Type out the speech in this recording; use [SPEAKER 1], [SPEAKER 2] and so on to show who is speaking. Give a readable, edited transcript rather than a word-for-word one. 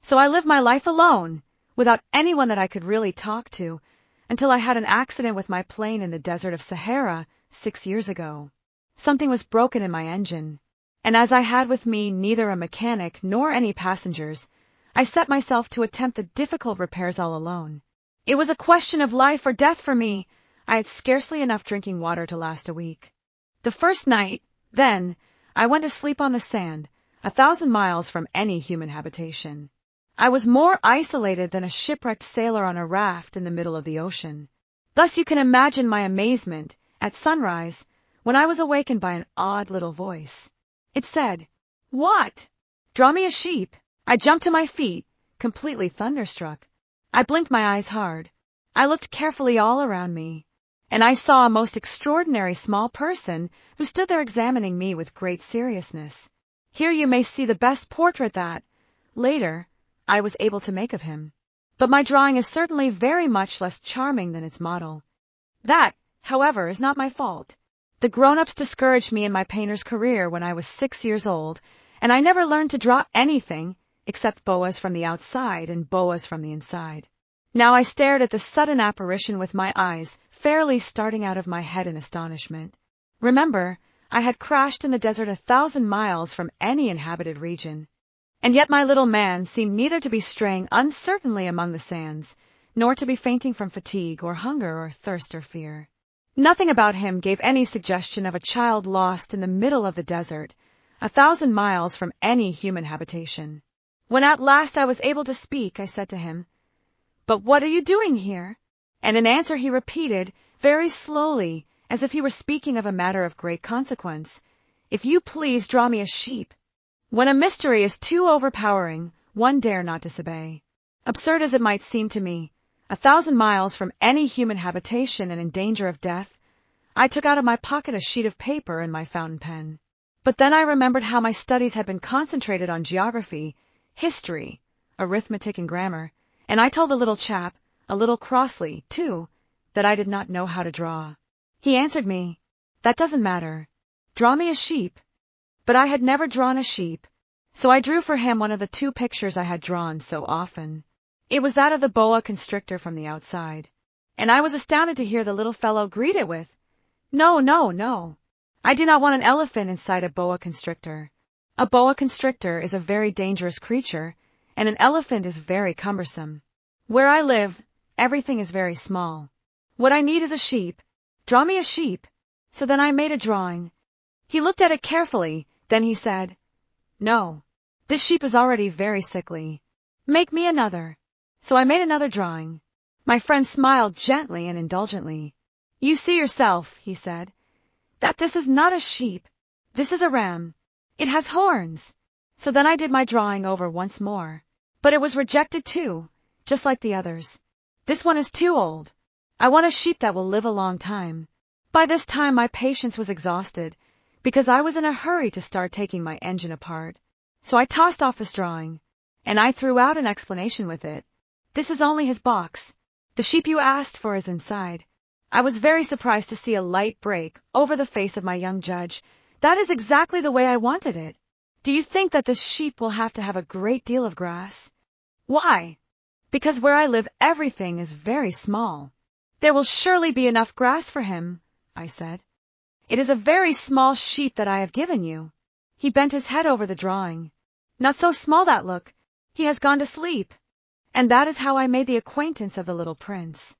[SPEAKER 1] So I lived my life alone, without anyone that I could really talk to, until I had an accident with my plane in the desert of Sahara 6 years ago. Something was broken in my engine, and as I had with me neither a mechanic nor any passengers, I set myself to attempt the difficult repairs all alone. It was a question of life or death for me. I had scarcely enough drinking water to last a week. The first night, then, I went to sleep on the sand, 1,000 miles from any human habitation. I was more isolated than a shipwrecked sailor on a raft in the middle of the ocean. Thus you can imagine my amazement, at sunrise, when I was awakened by an odd little voice. It said, "What? Draw me a sheep." I jumped to my feet, completely thunderstruck. I blinked my eyes hard. I looked carefully all around me, and I saw a most extraordinary small person who stood there examining me with great seriousness. Here you may see the best portrait that, later, I was able to make of him. But my drawing is certainly very much less charming than its model. That, however, is not my fault. The grown-ups discouraged me in my painter's career when I was 6 years old, and I never learned to draw anything except boas from the outside and boas from the inside. Now I stared at the sudden apparition with my eyes fairly starting out of my head in astonishment. Remember, I had crashed in the desert 1,000 miles from any inhabited region. And yet my little man seemed neither to be straying uncertainly among the sands, nor to be fainting from fatigue or hunger or thirst or fear. Nothing about him gave any suggestion of a child lost in the middle of the desert, 1,000 miles from any human habitation. When at last I was able to speak, I said to him, "But what are you doing here?" And in answer he repeated, very slowly, as if he were speaking of a matter of great consequence, "If you please draw me a sheep." When a mystery is too overpowering, one dare not disobey. Absurd as it might seem to me, 1,000 miles from any human habitation and in danger of death, I took out of my pocket a sheet of paper and my fountain pen. But then I remembered how my studies had been concentrated on geography, history, arithmetic and grammar, and I told the little chap, a little crossly, too, that I did not know how to draw. He answered me, "That doesn't matter. Draw me a sheep." But I had never drawn a sheep, so I drew for him one of the 2 pictures I had drawn so often. It was that of the boa constrictor from the outside, and I was astounded to hear the little fellow greet it with, "No, no, no. I do not want an elephant inside a boa constrictor. A boa constrictor is a very dangerous creature, and an elephant is very cumbersome. Where I live, everything is very small. What I need is a sheep. Draw me a sheep." So then I made a drawing. He looked at it carefully, then he said, "No, this sheep is already very sickly. Make me another." So I made another drawing. My friend smiled gently and indulgently. "You see yourself," he said, "that this is not a sheep. This is a ram. It has horns." So then I did my drawing over once more. But it was rejected too, just like the others. "This one is too old. I want a sheep that will live a long time." By this time my patience was exhausted, because I was in a hurry to start taking my engine apart. So I tossed off this drawing, and I threw out an explanation with it. "This is only his box. The sheep you asked for is inside." I was very surprised to see a light break over the face of my young judge. "That is exactly the way I wanted it. Do you think that this sheep will have to have a great deal of grass?" "Why?" "Because where I live everything is very small." "There will surely be enough grass for him," I said. "It is a very small sheep that I have given you." He bent his head over the drawing. "Not so small that look. He has gone to sleep." And that is how I made the acquaintance of the little prince.